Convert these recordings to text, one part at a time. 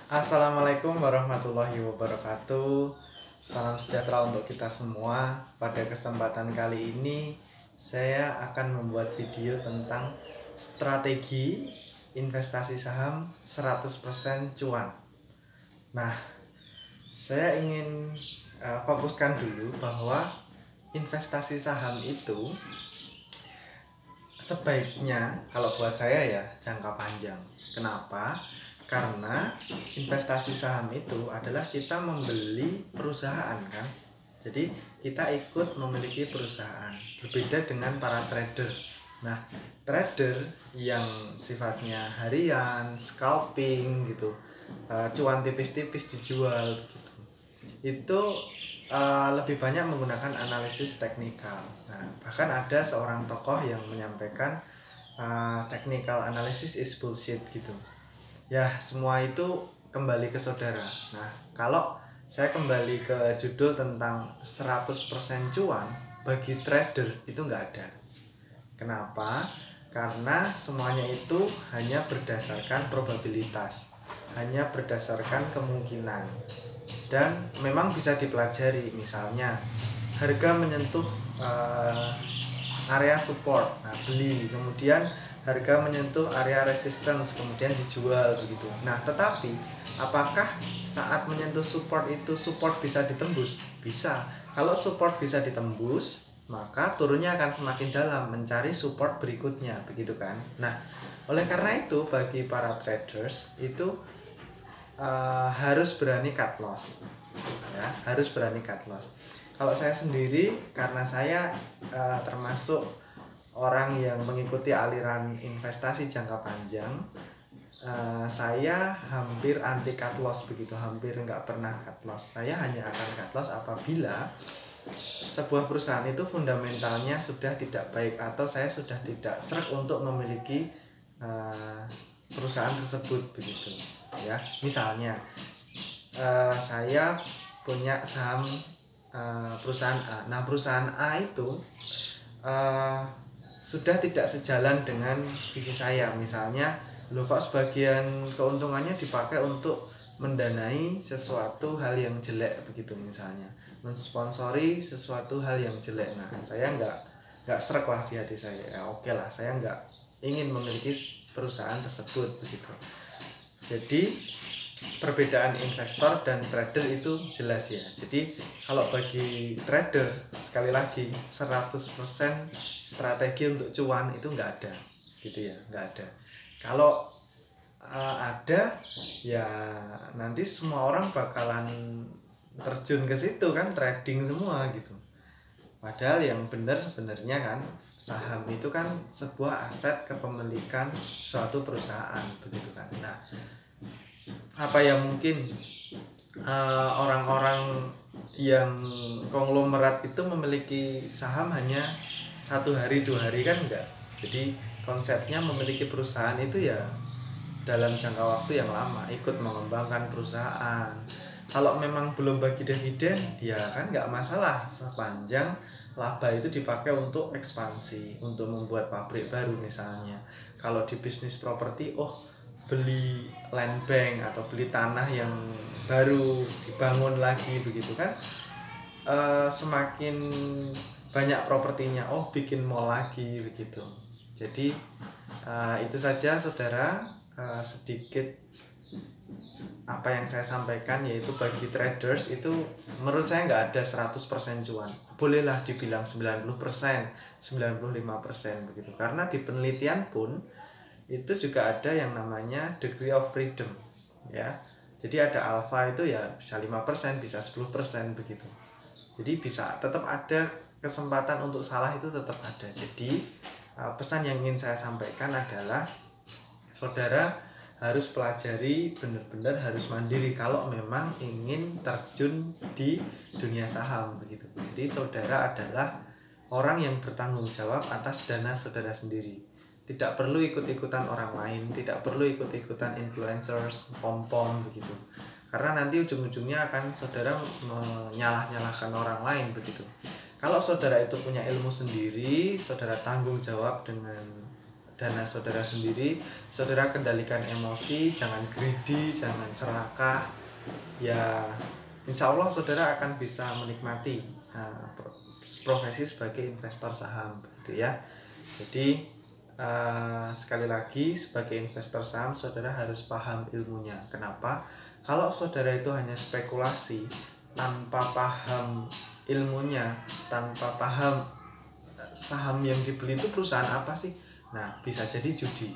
Assalamualaikum warahmatullahi wabarakatuh. Salam sejahtera untuk kita semua. Pada kesempatan kali ini saya akan membuat video tentang strategi investasi saham 100% cuan. Nah, saya ingin fokuskan dulu bahwa investasi saham itu sebaiknya, kalau buat saya ya, jangka panjang. Kenapa? Karena investasi saham itu adalah kita membeli perusahaan kan. Jadi kita ikut memiliki perusahaan. Berbeda dengan para trader. Nah, trader yang sifatnya harian, scalping gitu, cuan tipis-tipis dijual gitu. Itu lebih banyak menggunakan analisis teknikal. Nah, bahkan ada seorang tokoh yang menyampaikan technical analysis is bullshit gitu. Ya, semua itu kembali ke saudara. Nah, kalau saya kembali ke judul tentang 100% cuan bagi trader itu nggak ada. Kenapa? Karena semuanya itu hanya berdasarkan probabilitas, hanya berdasarkan kemungkinan. Dan memang bisa dipelajari, misalnya harga menyentuh area support, nah beli, kemudian harga menyentuh area resistance, kemudian dijual begitu. Nah, tetapi apakah saat menyentuh support itu support bisa ditembus? Bisa. Kalau support bisa ditembus, maka turunnya akan semakin dalam mencari support berikutnya, begitu kan? Nah, oleh karena itu bagi para traders itu harus berani cut loss. Ya, harus berani cut loss. Kalau saya sendiri, karena saya termasuk orang yang mengikuti aliran investasi jangka panjang, saya hampir anti cut loss begitu, hampir nggak pernah cut loss. Saya hanya akan cut loss apabila sebuah perusahaan itu fundamentalnya sudah tidak baik atau saya sudah tidak srek untuk memiliki perusahaan tersebut begitu. Ya, misalnya saya punya saham perusahaan A. Nah, perusahaan A itu sudah tidak sejalan dengan visi saya. Misalnya, loh kok sebagian keuntungannya dipakai untuk mendanai sesuatu hal yang jelek begitu, misalnya mensponsori sesuatu hal yang jelek. Nah, saya nggak srek lah di hati saya. Ya, oke lah, saya nggak ingin memiliki perusahaan tersebut begitu. Jadi perbedaan investor dan trader itu jelas ya. Jadi kalau bagi trader, sekali lagi 100% strategi untuk cuan itu nggak ada gitu ya, nggak ada. Kalau ada ya nanti semua orang bakalan terjun ke situ kan, trading semua gitu. Padahal yang benar sebenarnya kan, saham itu kan sebuah aset kepemilikan suatu perusahaan begitu kan. Nah, apa yang mungkin orang-orang yang konglomerat itu memiliki saham hanya 1 hari 2 hari kan enggak. Jadi konsepnya memiliki perusahaan itu ya dalam jangka waktu yang lama, ikut mengembangkan perusahaan. Kalau memang belum bagi dividen ya kan nggak masalah, sepanjang laba itu dipakai untuk ekspansi, untuk membuat pabrik baru misalnya. Kalau di bisnis properti, beli land bank atau beli tanah yang baru dibangun lagi begitu kan, semakin banyak propertinya, bikin mall lagi begitu. Jadi itu saja saudara, sedikit apa yang saya sampaikan, yaitu bagi traders itu menurut saya nggak ada 100% cuan. Bolehlah dibilang 90%, 95% begitu. Karena di penelitian pun itu juga ada yang namanya degree of freedom ya. Jadi ada alpha itu ya bisa 5%, bisa 10% begitu. Jadi bisa tetap ada kesempatan untuk salah, itu tetap ada. Jadi pesan yang ingin saya sampaikan adalah saudara harus pelajari, benar-benar harus mandiri kalau memang ingin terjun di dunia saham begitu. Jadi saudara adalah orang yang bertanggung jawab atas dana saudara sendiri. Tidak perlu ikut-ikutan orang lain, tidak perlu ikut-ikutan influencers, pom-pom begitu. Karena nanti ujung-ujungnya akan saudara menyalah-nyalahkan orang lain begitu. Kalau saudara itu punya ilmu sendiri, saudara tanggung jawab dengan dana saudara sendiri, saudara kendalikan emosi, jangan greedy, jangan serakah. Ya, insya Allah saudara akan bisa menikmati profesi sebagai investor saham, gitu ya. Jadi sekali lagi, sebagai investor saham saudara harus paham ilmunya. Kenapa? Kalau saudara itu hanya spekulasi tanpa paham ilmunya, tanpa paham saham yang dibeli itu perusahaan apa sih, nah bisa jadi judi.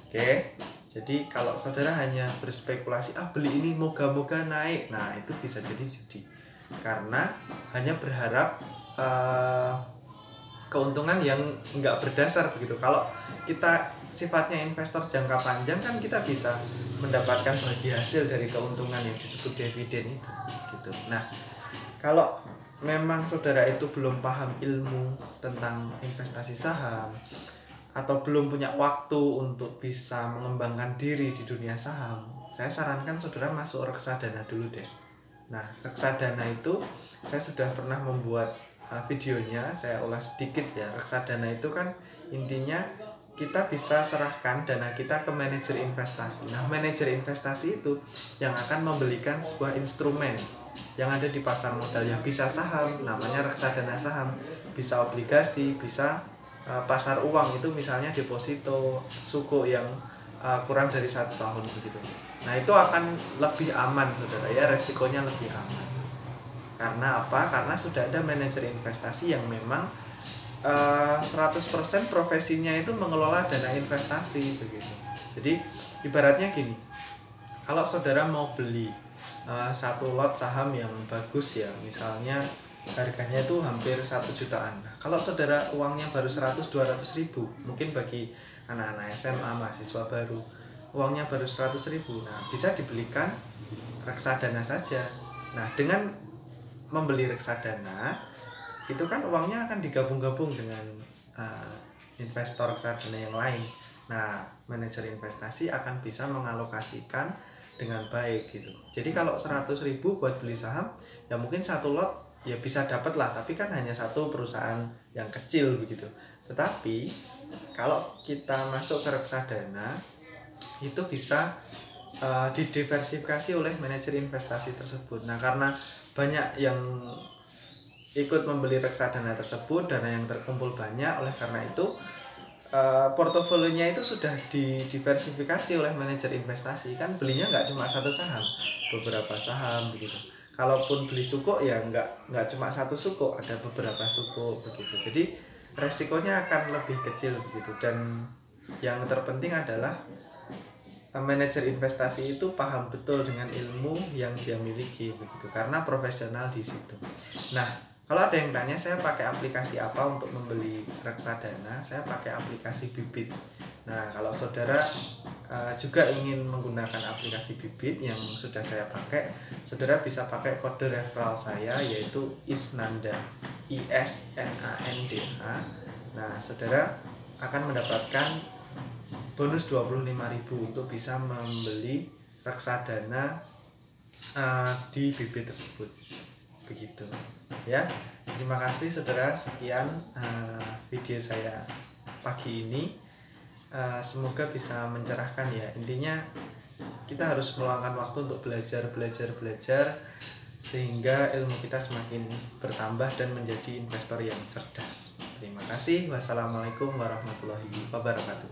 Oke, jadi kalau saudara hanya berspekulasi, beli ini moga-moga naik, nah itu bisa jadi judi, karena hanya berharap keuntungan yang nggak berdasar begitu. Kalau kita sifatnya investor jangka panjang kan kita bisa mendapatkan bagi hasil dari keuntungan yang disebut dividen itu gitu. Nah, kalau memang saudara itu belum paham ilmu tentang investasi saham atau belum punya waktu untuk bisa mengembangkan diri di dunia saham, saya sarankan saudara masuk reksadana dulu deh. Nah, reksadana itu saya sudah pernah membuat videonya, saya ulas sedikit ya. Reksadana itu kan intinya kita bisa serahkan dana kita ke manajer investasi. Nah, manajer investasi itu yang akan membelikan sebuah instrumen yang ada di pasar modal, yang bisa saham, namanya reksadana saham, bisa obligasi, bisa pasar uang, itu misalnya deposito suku yang kurang dari 1 tahun begitu. Nah, itu akan lebih aman saudara ya, resikonya lebih aman. Karena apa? Karena sudah ada manajer investasi yang memang 100% profesinya itu mengelola dana investasi begitu. Jadi ibaratnya gini, kalau saudara mau beli satu lot saham yang bagus ya, misalnya harganya itu hampir 1 jutaan. Nah, kalau saudara uangnya baru 100-200 ribu, mungkin bagi anak-anak SMA, mahasiswa baru, uangnya baru 100 ribu, nah bisa dibelikan reksadana saja. Nah, dengan membeli reksadana itu kan uangnya akan digabung-gabung dengan investor reksadana yang lain. Nah, manajer investasi akan bisa mengalokasikan dengan baik gitu. Jadi kalau 100 ribu buat beli saham, ya mungkin satu lot ya bisa dapat lah, tapi kan hanya satu perusahaan yang kecil begitu. Tetapi kalau kita masuk ke reksadana, itu bisa didiversifikasi oleh manajer investasi tersebut. Nah, karena banyak yang ikut membeli reksadana tersebut, dana yang terkumpul banyak, oleh karena itu portofolionya itu sudah didiversifikasi oleh manajer investasi. Kan belinya nggak cuma satu saham, beberapa saham begitu. Kalaupun beli suku ya nggak cuma satu suku, ada beberapa suku begitu. Jadi resikonya akan lebih kecil begitu. Dan yang terpenting adalah manajer investasi itu paham betul dengan ilmu yang dia miliki begitu, karena profesional di situ. Nah, kalau ada yang tanya saya pakai aplikasi apa untuk membeli reksadana, saya pakai aplikasi Bibit. Nah, kalau saudara juga ingin menggunakan aplikasi Bibit yang sudah saya pakai, saudara bisa pakai kode referral saya, yaitu Isnanda, ISNANDH. Nah, saudara akan mendapatkan bonus 25.000 untuk bisa membeli reksadana di Bibit tersebut begitu ya. Terima kasih saudara, sekian video saya pagi ini. Semoga bisa mencerahkan ya. Intinya kita harus meluangkan waktu untuk belajar sehingga ilmu kita semakin bertambah dan menjadi investor yang cerdas. Terima kasih. Wassalamualaikum warahmatullahi wabarakatuh.